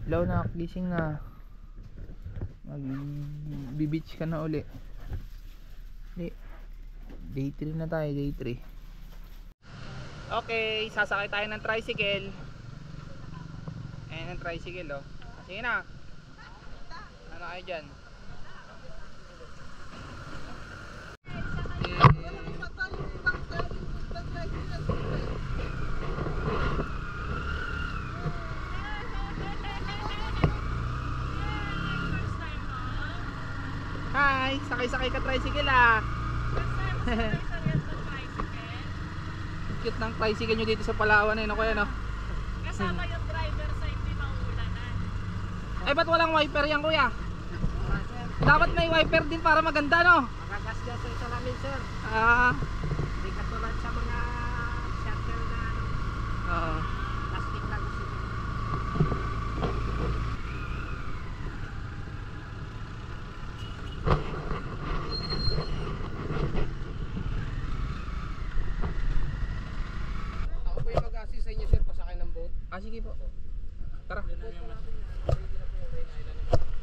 Ilaw na, gising na. Mag-beach ka na uli. Day 3 na tayo, day 3. Okay, sasakay tayo ng tricycle. Ayan ang tricycle, oh. Sige na. Ano kayo dyan? Hi, sakay-sakay ka tricycle ah. Cute ng tricycle nyo dito sa Palawan eh, no kuya no? Kasama yung driver sa hindi maulanan. Ay ba't walang wiper yan kuya? Dapat may wiper din para maganda no? Magagasgas sa salamin sir. Ah, Hindi katulad sa mga shuttle na oo. plastic lang kasi. Ako po yung mag-assist sa inyo sir, pasakay ng boat. Ah sige po. Tara.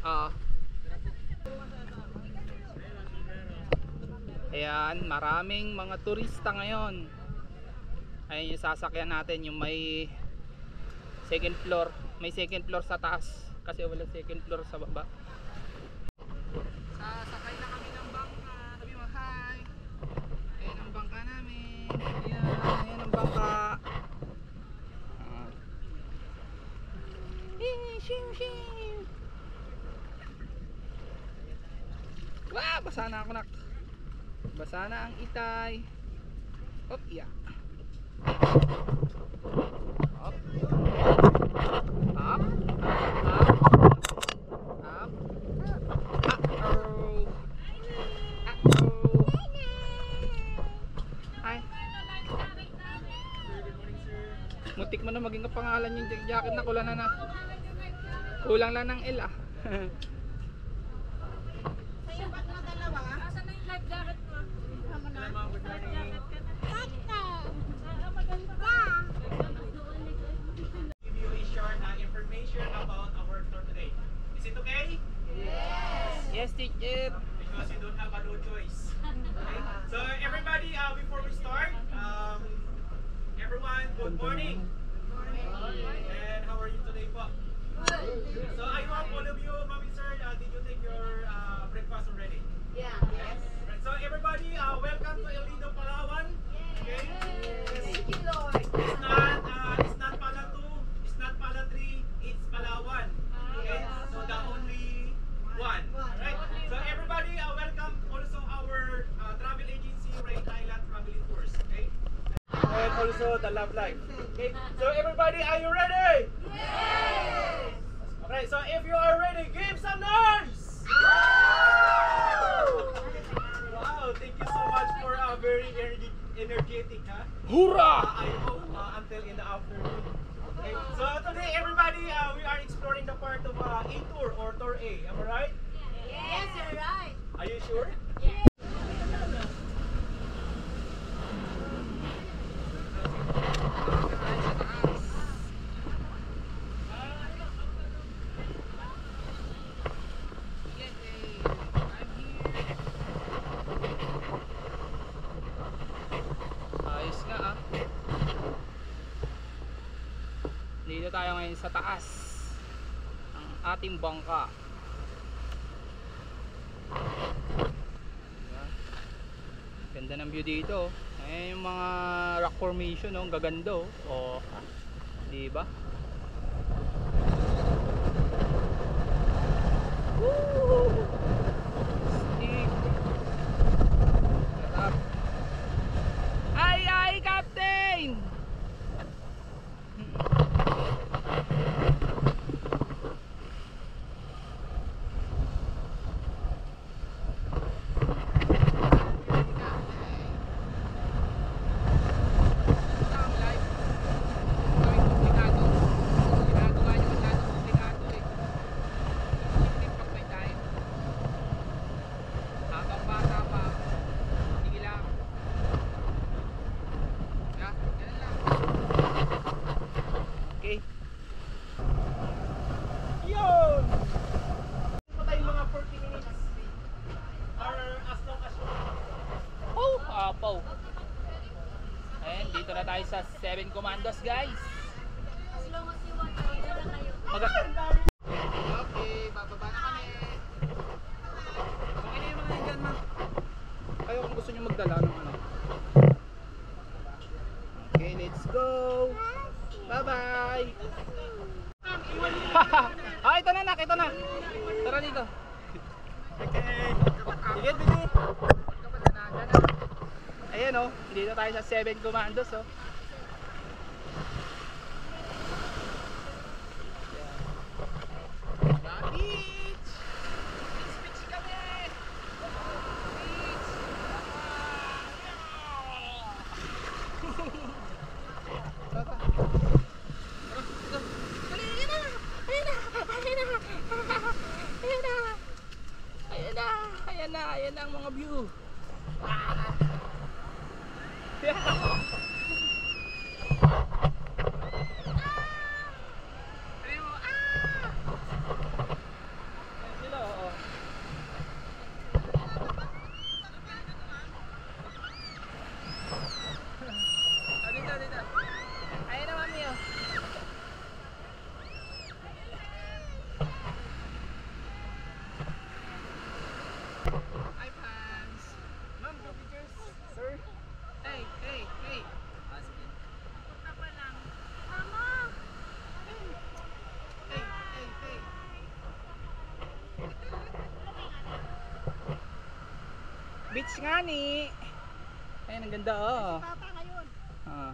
Oo. Ayan, maraming mga turista ngayon. Ayan yung sasakyan natin, yung may second floor. May second floor sa taas kasi walang second floor sa baba. Sasakay na kami ng bangka. Sabi mo, hi. Ayan ang bangka namin. Ayan ang bangka. Wah, basa na ako nak. Basa na ang itay. Hop, iya. Hop. Hop. Hop. Hop. Uh-oh. Uh-oh. Hi. Muntik mo na maging kapangalan yung jacket na kulang na. Kulang lang ng L ah. Sa'yo ba't mo dalawa? Asan na yung life jacket mo? Tama na. Life jacket ka na. Maganda ka. Give you a short information about our tour today. Is it okay? Yes, teacher. Because you don't have a no choice. Okay? So everybody, before we start, everyone, good morning. And how are you today po? So I hope all of you, Mami Sir, did you take your breakfast already? Yeah. Yes. Right, so everybody, welcome to El Nido, Palawan. Okay? Thank you, Lord. It's not Pala 2, it's not Pala 3, it's Palawan. Okay? So the only one. Alright? So everybody, welcome also our travel agency, Rain Island Traveling Tours. Okay? And also the Love Life. Okay? So everybody, are you ready? Yes. Okay, so if you are ready, give some noise! Wow, thank you so much for a very energetic, huh? Hurrah! I hope until in the afternoon. Okay, so today everybody, we are exploring the part of A tour or Tour A. Am I right? Yes, you're right. Are you sure? Ayos nga ah. Dito tayo ngayon sa taas ang ating bangka. Diba? Ganda ng view dito. Ayan yung mga rock formation, oh. Ang gaganda oh. Oh, diba? Woo! Stick. Sarap. Ay, Captain! Habang bata pa, sige lang. Yeah, ganun lang. sa 7 Commandos, guys. As long as you want, order na kayo. Okay, bababa na kami. Okay na yung mga yan, ma'am. Kayo kung gusto nyo magdala ng ano. Okay, let's go. Bye-bye. Ah, ito na, nak. Ito na. Tara dito. Okay. Sige, Bidi. Ayan, oh. Dito tayo sa 7 Commandos, oh. Beach! Beach kami! Ayan na ang mga view. Sila, oo. Dito. Ayan na, mami, oh. Hi, fans. Ma'am, go pictures. Sir. Hey. Punta pa lang. Mama! Hey. Beach nga ni. Ayun, ang ganda, oh. Papa ngayon. Ah.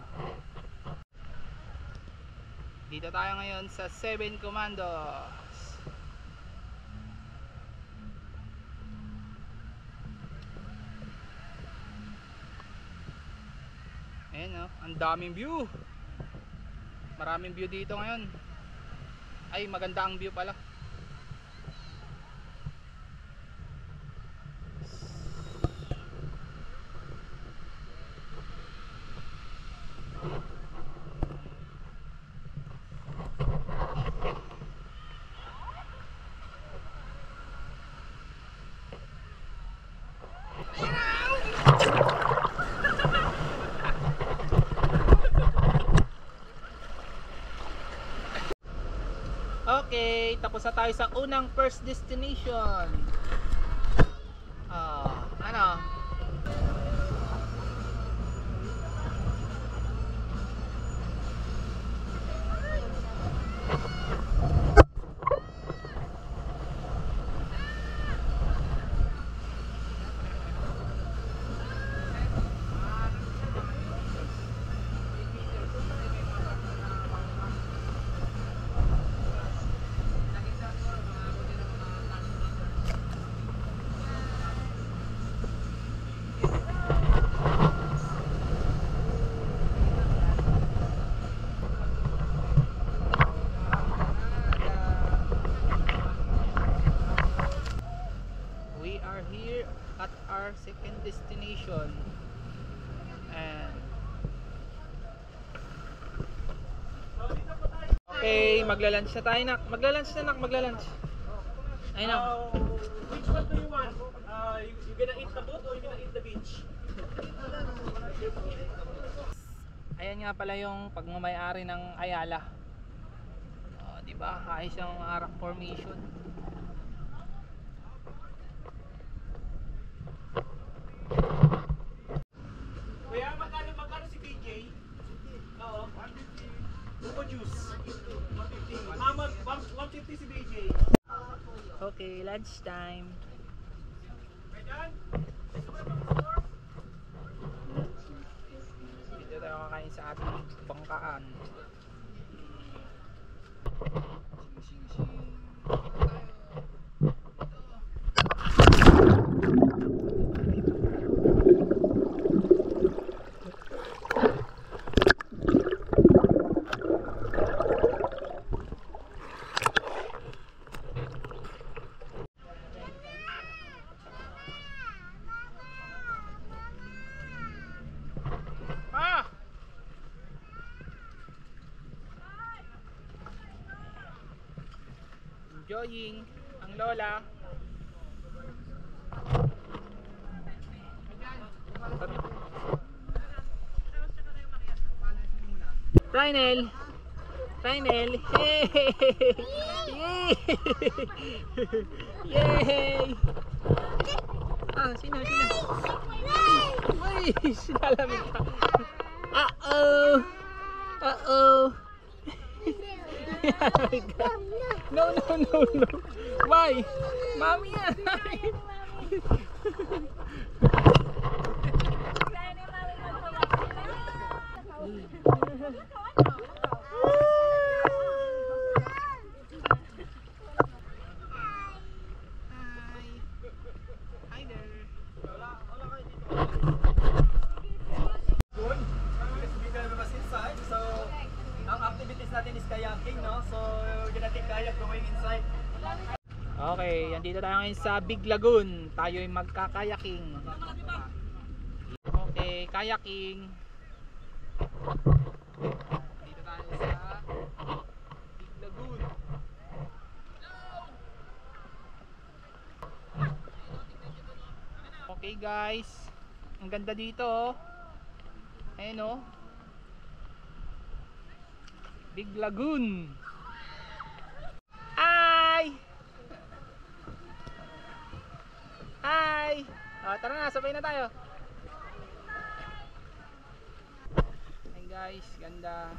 Dito tayo ngayon sa 7 Commandos. Ayan, oh, ang daming view. Maraming view dito ngayon. Ay, maganda ang view pala. Okay, tapos na tayo sa unang first destination. Ano? We are here at our second destination. And okay, magla-lunch na tayo, nak. Magla-lunch. Ayun na. Which one do you want? You gonna eat the boat or you gonna eat the beach? Ayan nga pala yung pagmamayari ng Ayala. Oh, di ba? Ayos yung rock formation. Kuya, magkano si BJ? Oo. 150. Buko juice. 150. Mama, 150 si BJ. Okay, lunch time. Dito tayo kakain sa ating bangkaan. Enjoying ang lola. Rhinel! Rhinel! Hey! Yay! Yay! Ah, sino? Uy! Sinalamig ka. Uh-oh! Uh-oh! Sinalamig ka. No. Why? Mami yan! Hi there. Good. Let's be the bus inside. So, ang activities natin is kayaking, no? So, we're gonna take kayak going inside. Okay, andito tayo ngayon sa Big Lagoon. Tayo'y magkakayaking. Okay, kayaking. Dito tayo sa Big Lagoon. Okay guys, ang ganda dito oh. Ayan oh. Big Lagoon. Hi! Hi! Tara na, sabay na tayo. Hey guys, ganda.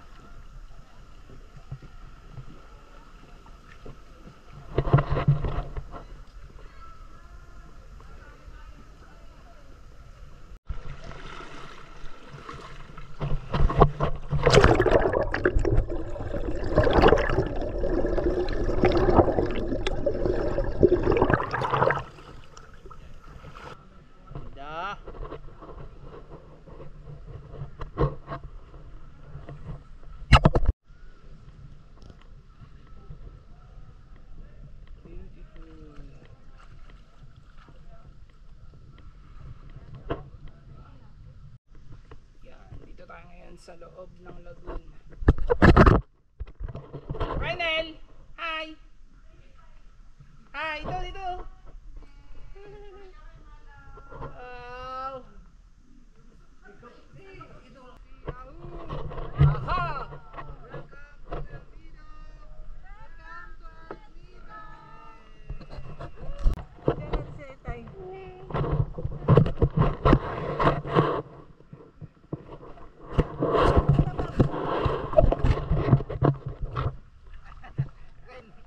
Ganda. Beautiful. Yan, dito tayo ngayon sa loob ng lagoon. Rhinel! Hi! Hi! Dito! Wow! Aha!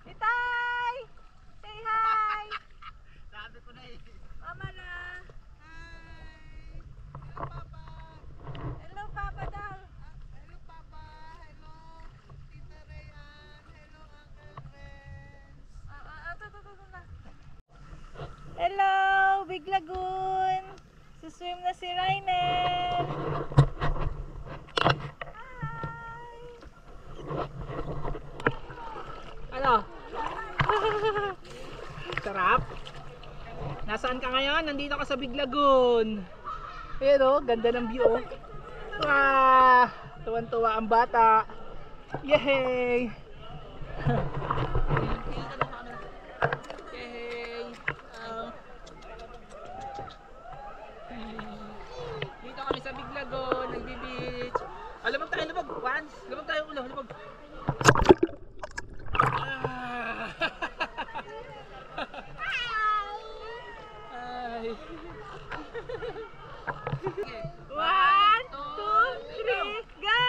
Itay! Say hi! Sabi ko na eh. Mama na! Hello, Papa. Hello, Papa daw! Hello, Papa. Hello, Tita Rayan. Hello, Uncle Renz. Ito na. Hello, Big Lagoon! Suswim na si Rhinel! Hi! Ano? Sarap? Nasaan ka ngayon? Nandito ka sa Big Lagoon. Pero ganda ng view. Wow! Tuwan-tuwa ang bata. Yay! Yay! Dito kami sa Big Lagoon, nagbi-beach. Lumag tayo, lumag. Once. Lumag tayo ulo, lumag. Hi. 1, 2, 3, go!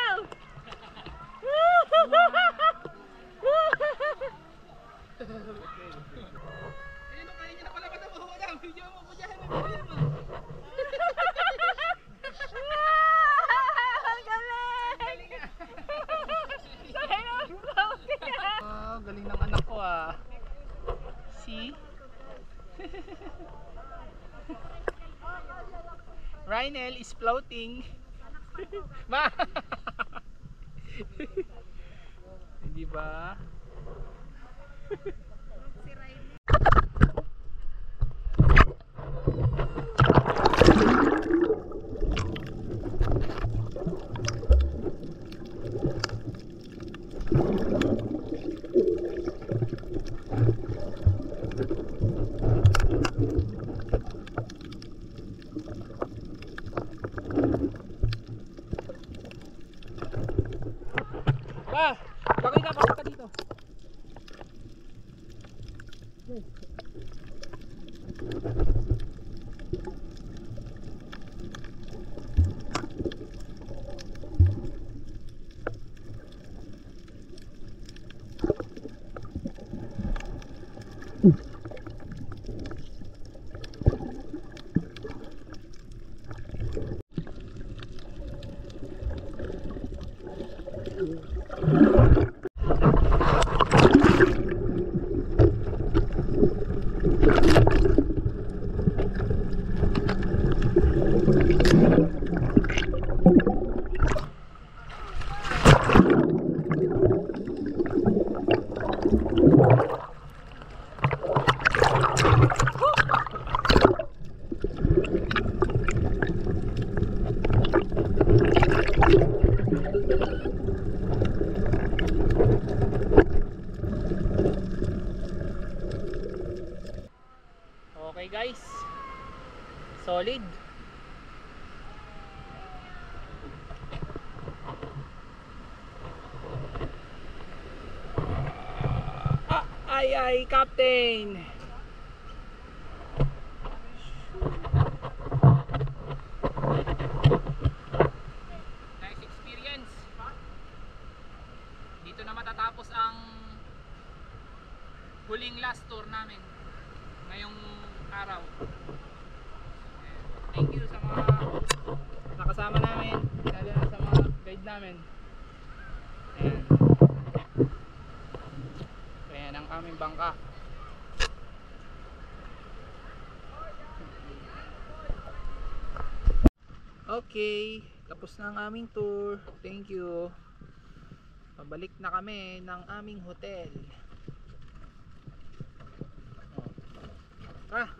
Ayun, kaya niya na pala ba ito? Wala, video mo, video mo. Ang galing! Sakay na mag-floating ah! Wow, galing ng anak ko ah. See? Rhinel is floating. Ma! Hindi ba? Bakit ka, pasok ka dito. Okay guys, solid. Ay captain. Nice experience. Dito na matatapos ang huling last tour namin ngayong araw. Thank you sa mga nakasama namin, lalo na sa mga guide namin. Ayan. Ayan ang aming bangka. Okay, tapos na ang aming tour. Thank you. Pabalik na kami ng aming hotel. Ayan.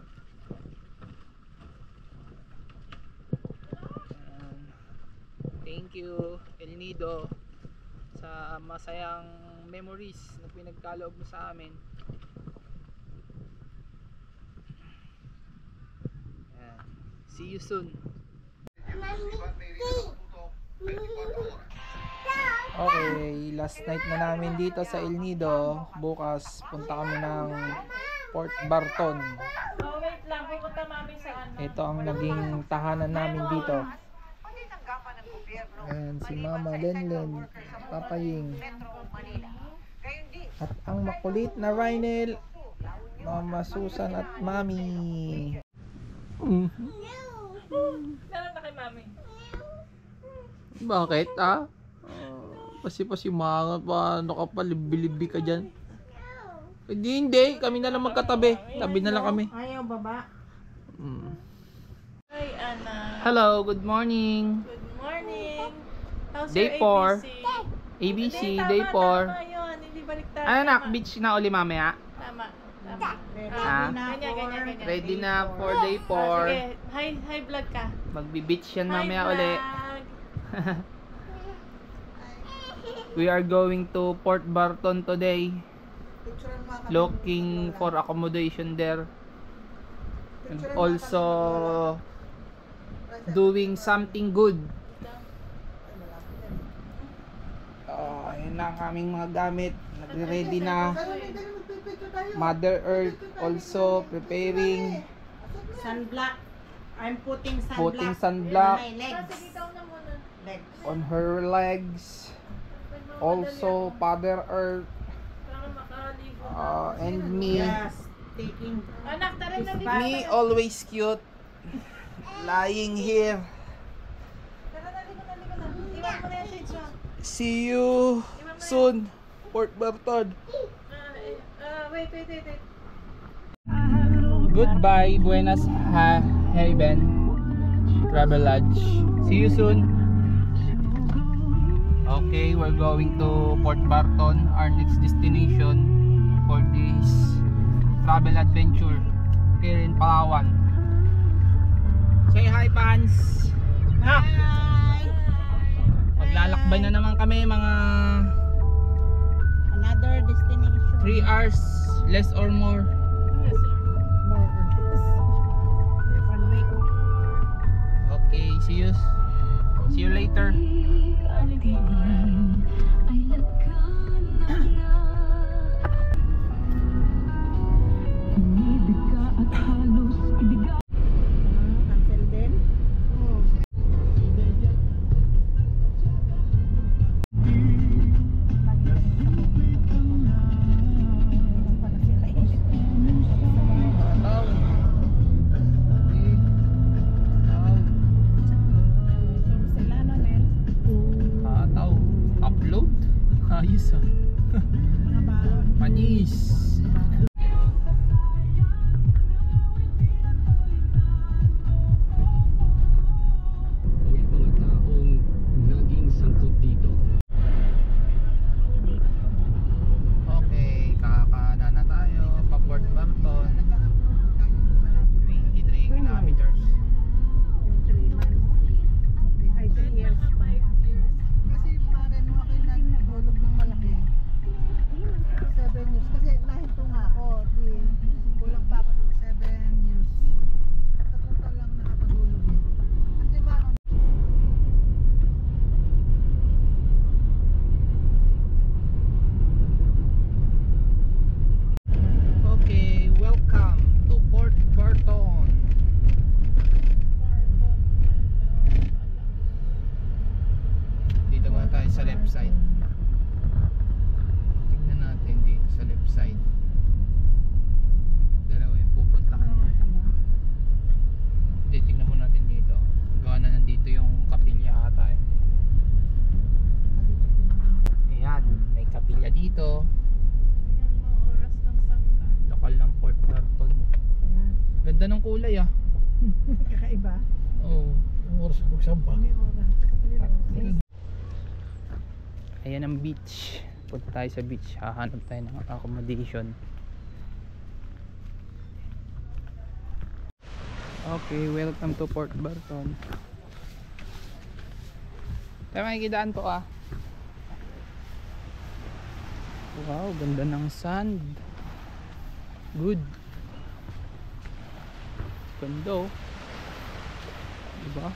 Thank you El Nido sa masayang memories na pinagkaloob mo sa amin. Ayan. See you soon. Okay, last night na namin dito sa El Nido. Bukas punta kami ng Port Barton. Oh, wait lang. Pupunta mami sa ano. Ito ang naging tahanan namin dito. Ayan, si Mama Lenlen, Papa Ying, at ang makulit na Rhinel, Mama Susan at Mami. Meron na kay mami. Bakit Pasi-pasimangat pa, ano ka pa, libi-libi ka dyan. Hindi, kami na lang magkatabi. Tabi na lang kami. Ayaw baba. Hi, Anna. Hello, good morning. Good morning. How's Day your 4. ABC? ABC, Hindi, day 4. Tama yun. Hindi baliktad. Ano nak, Tama. beach na uli mamaya? Tama. Ha? Ganyan. Ready na for day 4. Sige, hi vlog ka. Magbi-beach yan mamaya Hi, uli. vlog. We are going to Port Barton today. Looking for accommodation there. And also doing something good. Ayun na ang aming mga gamit. Nagre-ready na. Mother Earth also preparing. Sunblock. I'm putting sunblock. Putting sunblock. on my legs. Legs. On her legs. Also Father Earth Para makaligo. and me. Yes. Taking. Anak, tara na dito. Me always cute. Lying here. Tara na, ligo na. Iwan mo na yung shades mo. See you soon. Port Barton. Wait. Goodbye, Buenas Haven Travel Lodge. See you soon. Okay, we're going to Port Barton, our next destination for this travel adventure here in Palawan. Say hi, Pans. Hi. Maglalakbay na naman kami mga Another destination. 3 hours, less or more. Yes, sir. More. 1 week. Okay, see you later. I look oh. Panis. May mga taong naging sangkot dito. Okay, kakana na tayo pa Port Barton. 23 kilometers. Yung 3 months. Ay, 3 years pa. Kasi pare mo akin nahulog ng malaki. 7 years. Kasi nahinto nga ako. Di, kulang pa ako ng 7 years. Sa total lang nakapagulog eh. Kasi ba, Okay, welcome to Port Barton. Dito muna tayo sa left side. Tingnan natin dito sa left side. Dalawa yung pupuntahan mo. Titingnan mo natin dito. Gawa na nandito yung kapilya ata eh. Ayan, may kapilya dito. Lokal ng Port Barton. Ganda ng kulay ah. Kakaiba. Oo. May oras. Ayan ang beach. Punta tayo sa beach. Hahanap tayo ng accommodation. Okay, welcome to Port Barton. Tayo makikidaan po ah. Wow, ganda ng sand. Good. Ganda oh. Diba?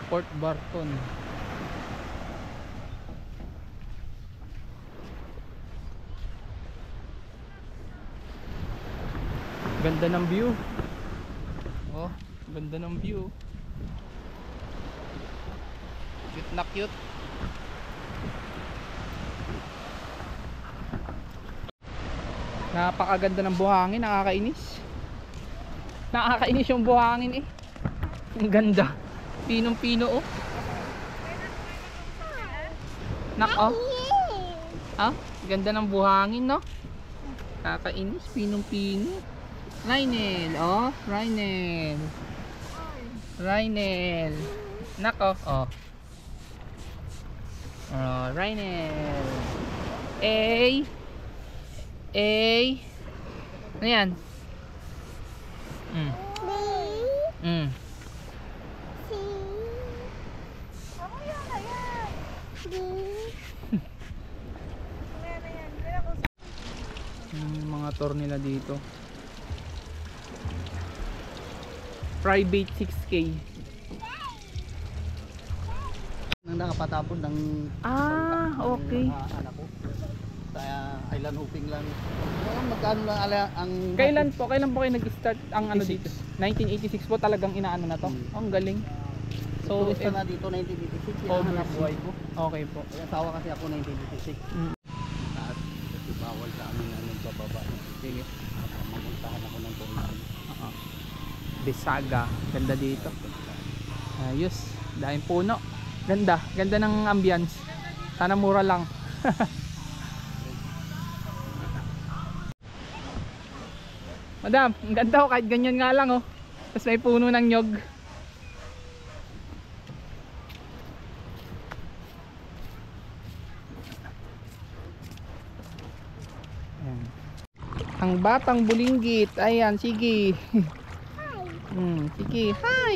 Port Barton. Ganda ng view. Oh, ganda ng view. Cute na cute. Napakaganda ng buhangin, nakakainis. Nakakainis yung buhangin eh. Ang ganda. Pinong-pino oh. Nak oh. Ah, ganda ng buhangin no. Nakakainis, pinong-pino. Rhinel, oh, Rhinel. Rhinel. Nak oh, oh. Oh, Rhinel. A. Ano yan? Yung mga tour nila dito. Private 6K. Nang nakapatapon ng Okay. anak ko sa island hopping lang. Magkano lang ang Kailan po kayo nag-start ang ano dito? 1986 po talagang inaano na to. Hmm. Ang galing. So, turista na dito 1986 yung hanap buhay ko. okay po. Kaya asawa kasi ako 1986. Mm. Taas kasi bawal sa amin na nagbababa. Sige, mamuntahan ako ng tourism. Bisaga, ganda dito. Ayos, dahil puno. Ganda, ganda ng ambience. Sana mura lang. Madam, ang ganda oh, kahit ganyan nga lang oh. Tapos may puno ng nyog. Ayan. Ang batang bulinggit. Ayan, sige. Sige, hi.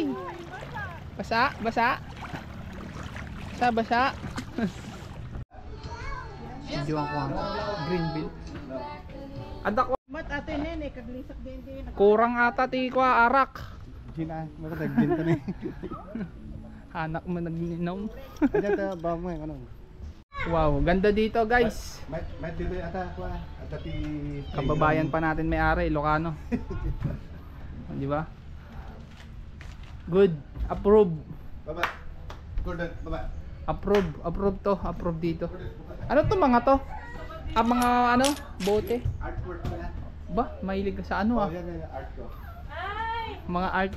Basa, basa. Basa, basa. Video ko ang Greenville. Ada ko Mat ate nene, kaglisak din din. kurang ata ti ko arak. Gina, makatagin to ni. Anak mo nagninom. Kaya ta ba mo ano? Wow, ganda dito guys. May dito ata ko ata ti Kababayan pa natin may-ari, Ilocano. Di ba? Good. Approve. Baba. Gordon, baba. Approve to. Approve dito. Ano to mga to? Ang mga ano? Bote. Artwork pala. Ba, mahilig ka sa ano ah? Oh, yan art ko. Mga art.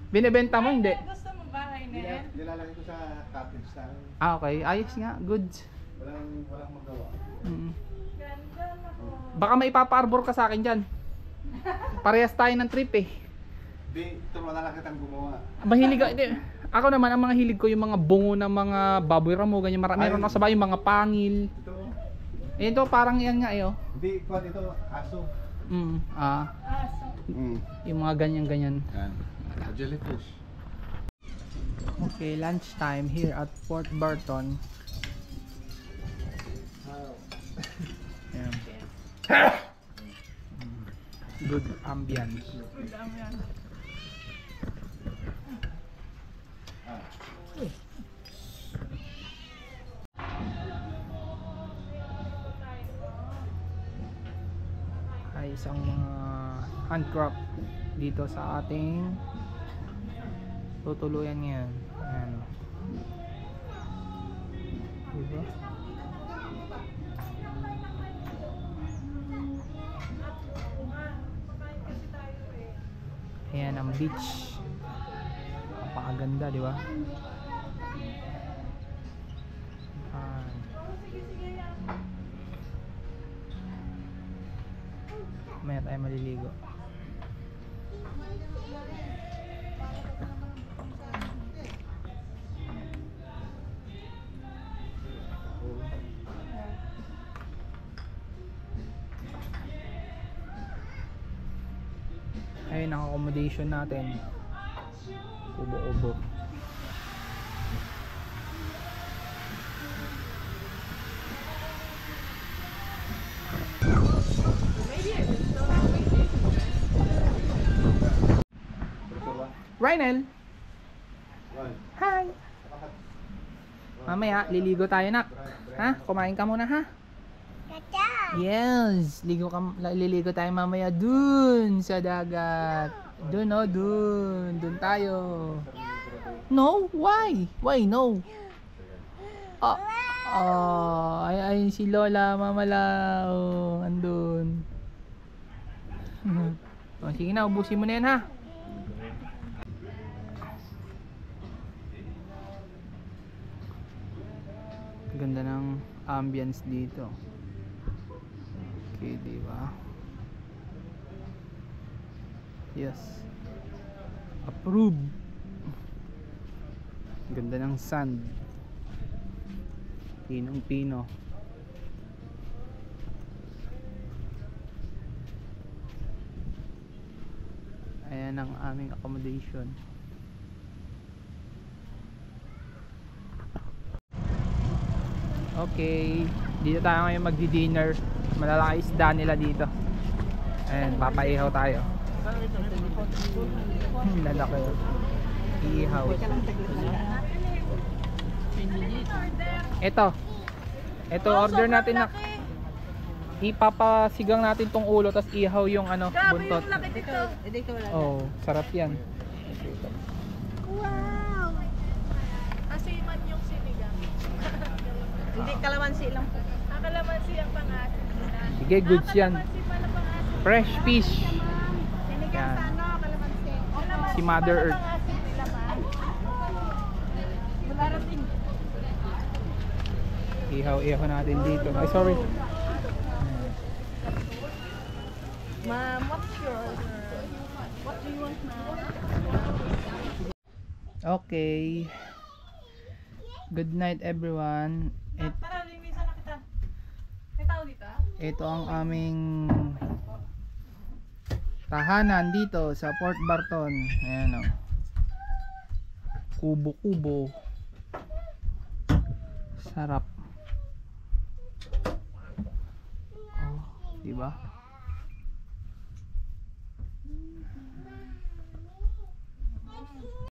Binebenta mo hindi? Gusto mo bahay na yan? Nilalagay ko sa cottage sa Ah, okay. Ayos nga. Good. Walang magawa. Baka may ipapa-arbor ka sa akin dyan. Parehas tayo ng trip eh. Di, ito malaki kitang gumawa. Mahilig ako naman, ang mga hilig ko yung mga bungo ng mga baboy ramo, ganyan. Meron ako sa bahay yung mga pangil. Ito, Ito parang yan nga eh oh. hindi, kwan ito, aso. Yung mga ganyan-ganyan. Yan. Jellyfish. Okay, lunchtime here at Fort Barton. Ayan. Good ambience. Ay isang mga handcraft dito sa ating tutuluyan ngayon. Ayan. Diba? Ayan ang beach. Napakaganda, di ba? Maya tayo maliligo. Ayun ang accommodation natin. Ubo-ubo. Rynel! Hi! Mamaya, liligo tayo nak. Ha? Kumain ka muna ha? Yes! Liligo tayo mamaya dun sa dagat. Dun o, dun. Dun tayo. No? Why? Why no? Ay si Lola, mamala. Oh, andun. Sige na, ubusin mo na yan ha. Ganda ng ambience dito. Okay, di ba? Yes. Approve. Ganda ng sand. Pinong-pino. Ayan ang aming accommodation. Okay, dito tayo ngayon magdi-dinner. Malalaki isda nila dito. Ayan, papaihaw tayo. Lalaki. Iihaw. Ito order natin na. Ipapasigang natin tong ulo tapos ihaw yung ano, buntot. Oh, sarap yan. Wow! Asiman yung sinigang. Hindi, kalamansi lang po. Kalamansi ang pangasin nila. Sige, goods yan. Kalamansi pala pangasin. Fresh fish. Sinigang sa ano, kalamansi. Si Mother Earth. Pangasin nila, ma'am. Wala rin. Ihaw natin dito. Ay, sorry. Ma'am, what's your order? What do you want, ma'am? Okay. Good night everyone. Tara, linisan na kita. May tao dito? Ito ang aming tahanan dito sa Fort Barton. Ayan o. Kubo-kubo. Sarap. Oh, diba?